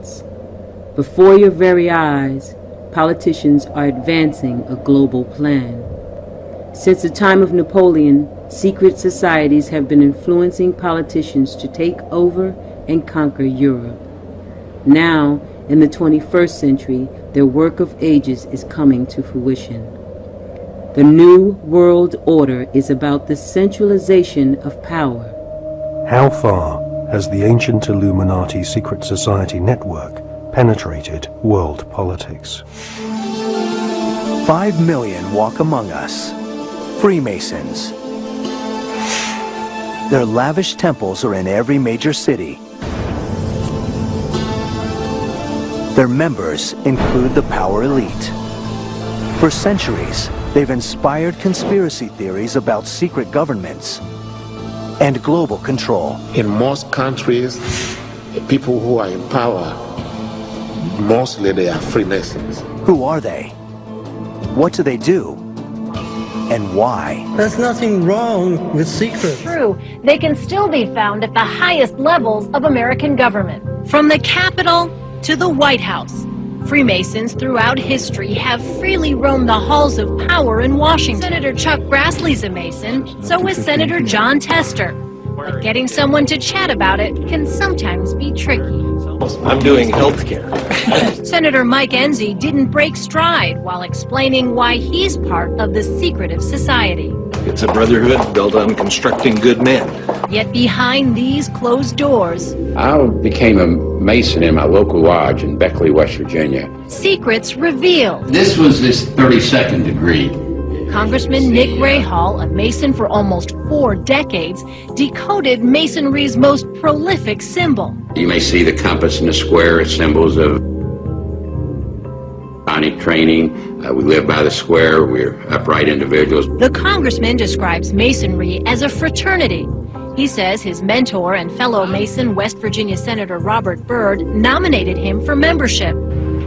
secrets. Before your very eyes, politicians are advancing a global plan. Since the time of Napoleon, secret societies have been influencing politicians to take over and conquer Europe. Now, in the 21st century, their work of ages is coming to fruition. The New World Order is about the centralization of power. How far has the ancient Illuminati secret society network penetrated world politics? 5 million walk among us, Freemasons. Their lavish temples are in every major city. Their members include the power elite. For centuries, they've inspired conspiracy theories about secret governments and global control. In most countries, the people who are in power, mostly they are Freemasons. Who are they? What do they do? And why? There's nothing wrong with secrets. True, they can still be found at the highest levels of American government. From the Capitol to the White House, Freemasons throughout history have freely roamed the halls of power in Washington. Senator Chuck Grassley's a Mason, so is Senator John Tester. But getting someone to chat about it can sometimes be tricky. I'm doing healthcare. Senator Mike Enzi didn't break stride while explaining why he's part of the secretive society. It's a brotherhood built on constructing good men. Yet behind these closed doors, I became a Mason in my local lodge in Beckley, West Virginia. Secrets revealed. This was this 32nd degree. Congressman Nick Rahall, a Mason for almost 4 decades, decoded Masonry's most prolific symbol. You may see the compass and the square as symbols of Masonic training. We live by the square. We're upright individuals. The congressman describes Masonry as a fraternity. He says his mentor and fellow Mason, West Virginia Senator Robert Byrd, nominated him for membership.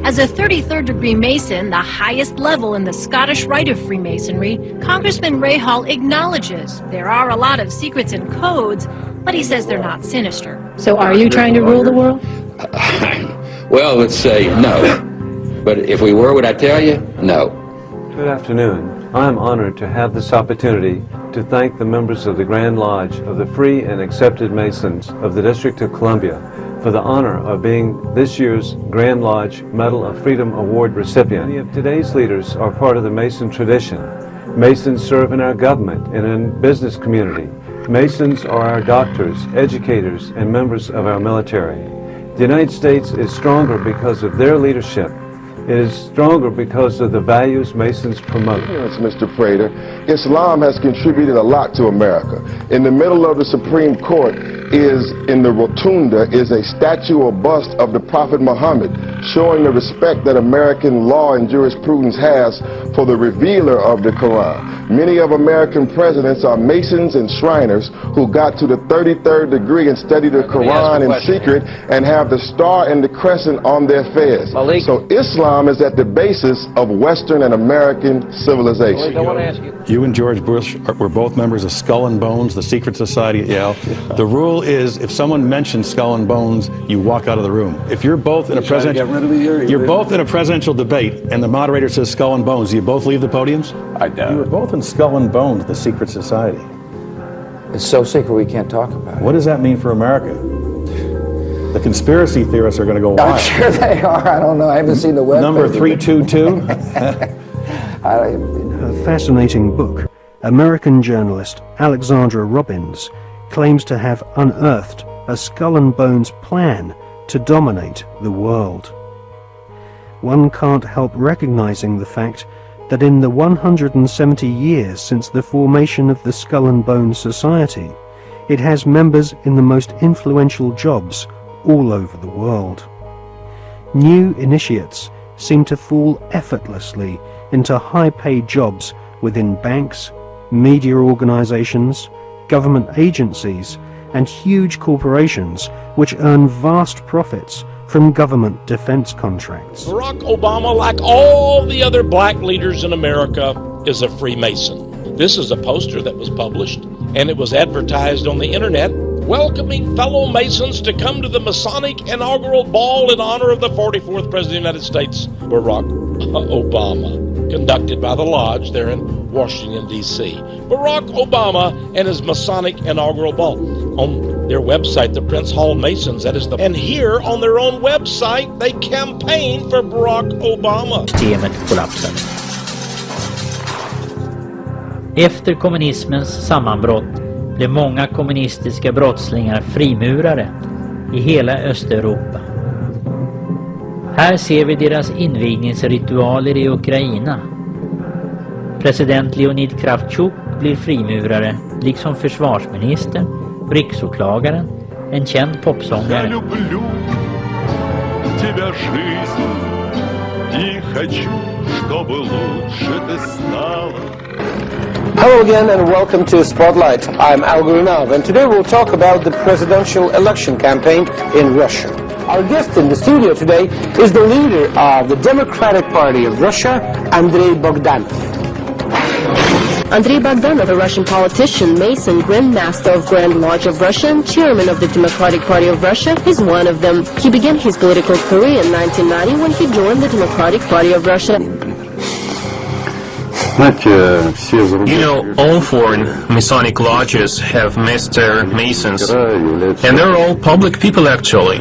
As a 33rd degree Mason, the highest level in the Scottish Rite of Freemasonry, Congressman Rahall acknowledges there are a lot of secrets and codes, but he says they're not sinister. So are you trying to rule the world? Well, let's say no. But if we were, would I tell you? No. Good afternoon. I am honored to have this opportunity to thank the members of the Grand Lodge of the Free and Accepted Masons of the District of Columbia for the honor of being this year's Grand Lodge Medal of Freedom Award recipient. Many of today's leaders are part of the Mason tradition. Masons serve in our government and in business community. Masons are our doctors, educators, and members of our military. The United States is stronger because of their leadership. It is stronger because of the values Masons promote. Yes, Mr. Prater, Islam has contributed a lot to America. In the middle of the Supreme Court in the rotunda is a statue or bust of the Prophet Muhammad, showing the respect that American law and jurisprudence has for the revealer of the Quran. Many of American presidents are Masons and Shriners who got to the 33rd degree and studied the Quran in secret and have the star and the crescent on their fez. So Islam is at the basis of Western and American civilization. You and George Bush were both members of Skull and Bones, the secret society at Yale. The rule is if someone mentions Skull and Bones, you walk out of the room. If you're both in a presidential debate and the moderator says Skull and Bones, do you both leave the podiums? I doubt it. You were both in Skull and Bones, the secret society. It's so secret we can't talk about it. What does that mean for America? The conspiracy theorists are going to go wild. I'm sure they are. I don't know. I haven't seen the web. Number 322. In her fascinating book, American journalist Alexandra Robbins claims to have unearthed a Skull and Bones plan to dominate the world. One can't help recognizing the fact that in the 170 years since the formation of the Skull and Bones Society, it has members in the most influential jobs all over the world. New initiates seem to fall effortlessly into high-paid jobs within banks, media organizations, government agencies, and huge corporations which earn vast profits from government defense contracts. Barack Obama, like all the other black leaders in America, is a Freemason. This is a poster that was published, and it was advertised on the internet welcoming fellow Masons to come to the Masonic inaugural ball in honor of the 44th President of the United States, Barack Obama, conducted by the Lodge there in Washington, D.C. Barack Obama and his Masonic inaugural ball. On their website, the Prince Hall Masons, and here on their own website, they campaign for Barack Obama. Systemet kollapsade. Efter kommunismens sammanbrott blev många kommunistiska brottslingar frimurare i hela Östeuropa. Här ser vi deras invigningsritualer i Ukraina. President Leonid Kravchuk blir frimurare, liksom försvarsministern, riksåklagaren, en känd popsångare. Hello again and welcome to Spotlight. I'm Al Gurunov and today we'll talk about the presidential election campaign in Russia. Our guest in the studio today is the leader of the Democratic Party of Russia, Andrei Bogdanov. Andrei Bogdanov, a Russian politician, Mason, Grand Master of Grand Lodge of Russia, and chairman of the Democratic Party of Russia, is one of them. He began his political career in 1990 when he joined the Democratic Party of Russia. You know, all foreign Masonic lodges have Master Masons, and they're all public people actually.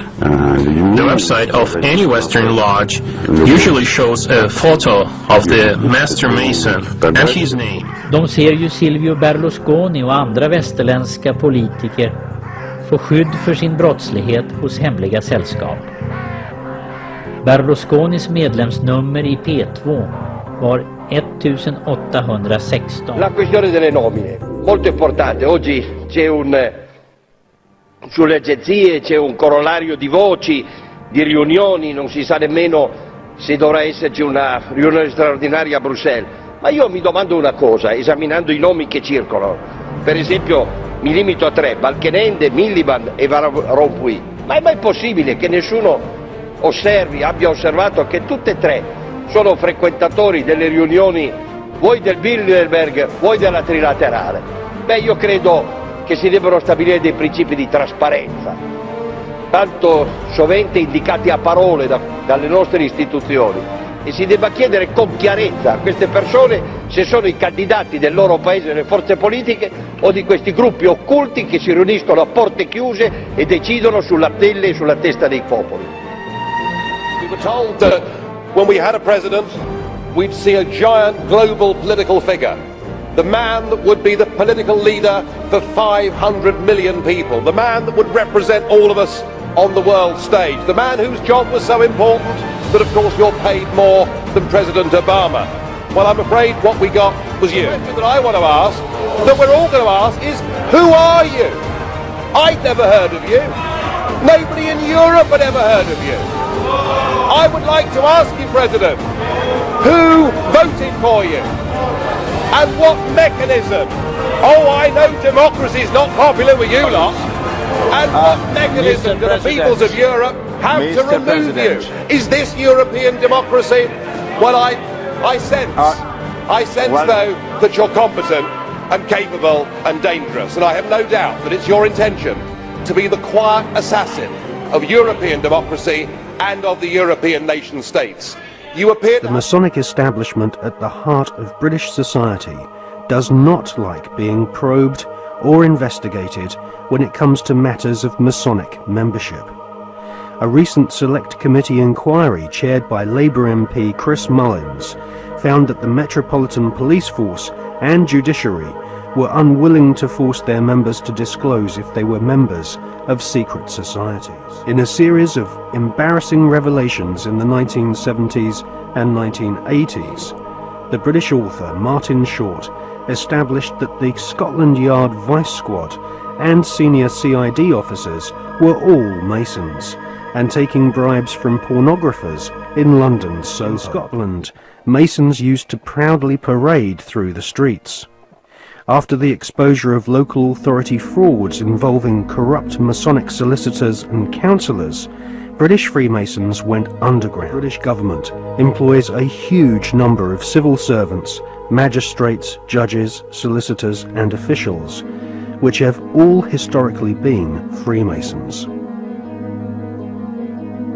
The website of any Western lodge usually shows a photo of the Master Mason and his name. De ser ju Silvio Berlusconi och andra västerländska politiker få skydd för sin brottslighet hos hemliga sällskap. Berlusconis medlemsnummer i P2 var 1816. La questione delle nomine, molto importante. Oggi c'è sulle agenzie c'è un corollario di voci, di riunioni, non si sa nemmeno se dovrà esserci una riunione straordinaria a Bruxelles. Ma io mi domando una cosa, esaminando i nomi che circolano. Per esempio, mi limito a 3, Balkenende, Miliband e Van Rompuy. Ma è mai possibile che nessuno abbia osservato che tutte e tre sono frequentatori delle riunioni vuoi del Bilderberg, vuoi della trilaterale? Beh, io credo che si debbano stabilire dei principi di trasparenza, tanto sovente indicati a parole dalle nostre istituzioni, e si debba chiedere con chiarezza a queste persone se sono i candidati del loro paese nelle forze politiche o di questi gruppi occulti che si riuniscono a porte chiuse e decidono sulla pelle e sulla testa dei popoli. We were told that when we had a president, we'd see a giant global political figure. The man that would be the political leader for 500 million people. The man that would represent all of us on the world stage. The man whose job was so important that of course you're paid more than President Obama. Well, I'm afraid what we got was you. The question that I want to ask, that we're all going to ask, is who are you? I'd never heard of you. Nobody in Europe had ever heard of you. I would like to ask you, President, who voted for you? And what mechanism? Oh, I know democracy is not popular with you lot. And what mechanism do the peoples of Europe have to remove you? Is this European democracy? Well, I sense though, that you're competent and capable and dangerous. And I have no doubt that it's your intention to be the quiet assassin of European democracy and of the European nation states. The Masonic establishment at the heart of British society does not like being probed or investigated when it comes to matters of Masonic membership. A recent Select Committee inquiry chaired by Labour MP Chris Mullins found that the Metropolitan Police Force and Judiciary were unwilling to force their members to disclose if they were members of secret societies. In a series of embarrassing revelations in the 1970s and 1980s, the British author Martin Short established that the Scotland Yard Vice Squad and senior CID officers were all Masons, and taking bribes from pornographers in London's Soho. In Scotland, Masons used to proudly parade through the streets. After the exposure of local authority frauds involving corrupt Masonic solicitors and counsellors, British Freemasons went underground. The British government employs a huge number of civil servants, magistrates, judges, solicitors and officials, which have all historically been Freemasons.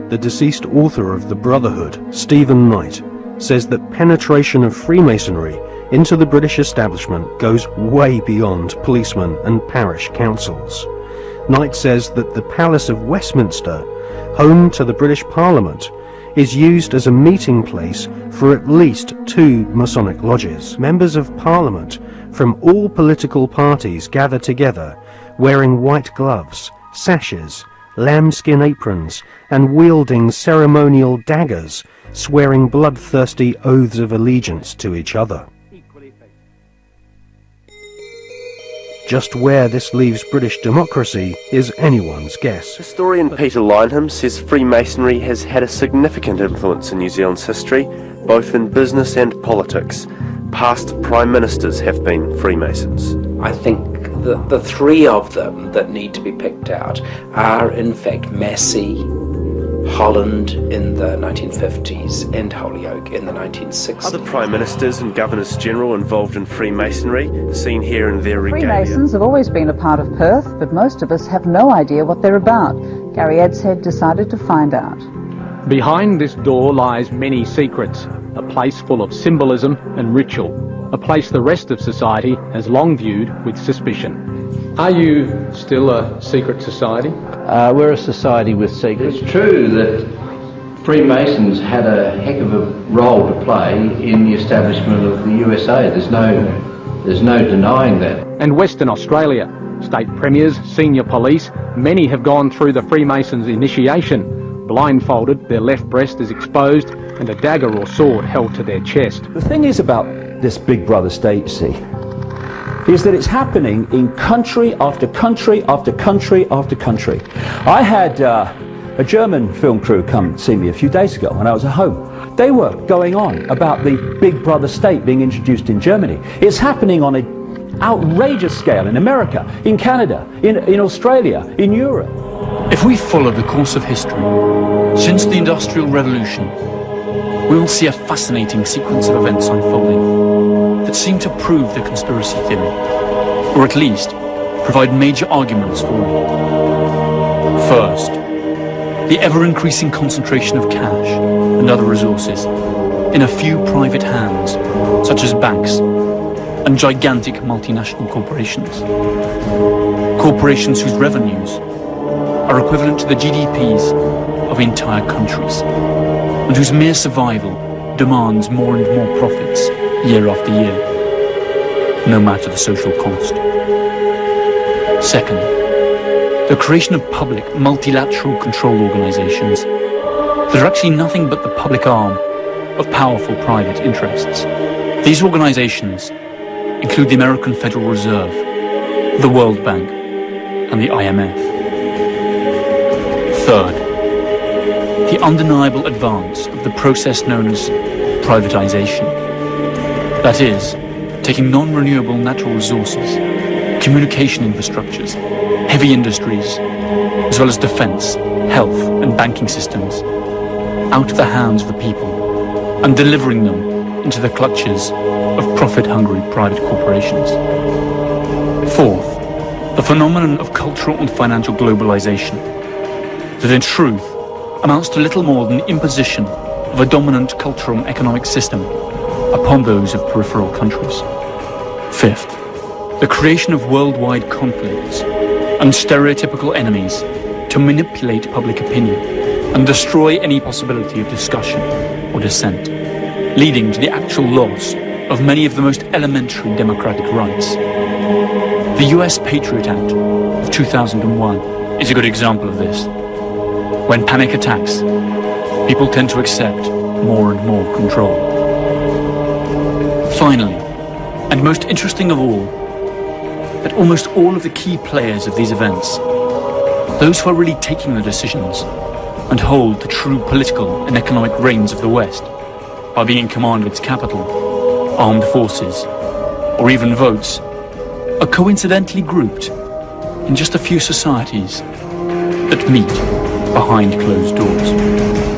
The deceased author of The Brotherhood, Stephen Knight, says that penetration of Freemasonry into the British establishment goes way beyond policemen and parish councils. Knight says that the Palace of Westminster, home to the British Parliament, is used as a meeting place for at least 2 Masonic lodges. Members of Parliament from all political parties gather together, wearing white gloves, sashes, lambskin aprons, and wielding ceremonial daggers, swearing bloodthirsty oaths of allegiance to each other. Just where this leaves British democracy is anyone's guess. Historian Peter Lineham says Freemasonry has had a significant influence in New Zealand's history, both in business and politics. Past Prime Ministers have been Freemasons. I think the 3 of them that need to be picked out are in fact Massey, Holland in the 1950s, and Holyoake in the 1960s. Other Prime Ministers and Governors General involved in Freemasonry, seen here in their regalia. Freemasons have always been a part of Perth, but most of us have no idea what they're about. Gary Edshead decided to find out. Behind this door lies many secrets, a place full of symbolism and ritual, a place the rest of society has long viewed with suspicion. Are you still a secret society? We're a society with secrets. It's true that Freemasons had a heck of a role to play in the establishment of the USA. There's no denying that. And Western Australia, state premiers, senior police, many have gone through the Freemasons' initiation. Blindfolded, their left breast is exposed, and a dagger or sword held to their chest. The thing is about this Big Brother state, see, is that it's happening in country after country after country after country. I had a German film crew come see me a few days ago when I was at home. They were going on about the Big Brother state being introduced in Germany. It's happening on an outrageous scale in America, in Canada, in Australia, in Europe. If we follow the course of history, since the Industrial Revolution, we will see a fascinating sequence of events unfolding that seem to prove the conspiracy theory, or at least provide major arguments for it. First, the ever-increasing concentration of cash and other resources in a few private hands, such as banks and gigantic multinational corporations. Corporations whose revenues are equivalent to the GDPs of entire countries, and whose mere survival demands more and more profits year after year, no matter the social cost. Second, the creation of public multilateral control organizations that are actually nothing but the public arm of powerful private interests. These organizations include the American Federal Reserve, the World Bank, and the IMF. Third, the undeniable advance of the process known as privatization. That is, taking non-renewable natural resources, communication infrastructures, heavy industries, as well as defense, health, and banking systems, out of the hands of the people and delivering them into the clutches of profit-hungry private corporations. Fourth, the phenomenon of cultural and financial globalization, that in truth amounts to little more than the imposition of a dominant cultural and economic system upon those of peripheral countries. Fifth, the creation of worldwide conflicts and stereotypical enemies to manipulate public opinion and destroy any possibility of discussion or dissent, leading to the actual loss of many of the most elementary democratic rights. The US Patriot Act of 2001 is a good example of this. When panic attacks, people tend to accept more and more control. Finally, and most interesting of all, that almost all of the key players of these events, those who are really taking the decisions and hold the true political and economic reins of the West by being in command of its capital, armed forces, or even votes, are coincidentally grouped in just a few societies that meet behind closed doors.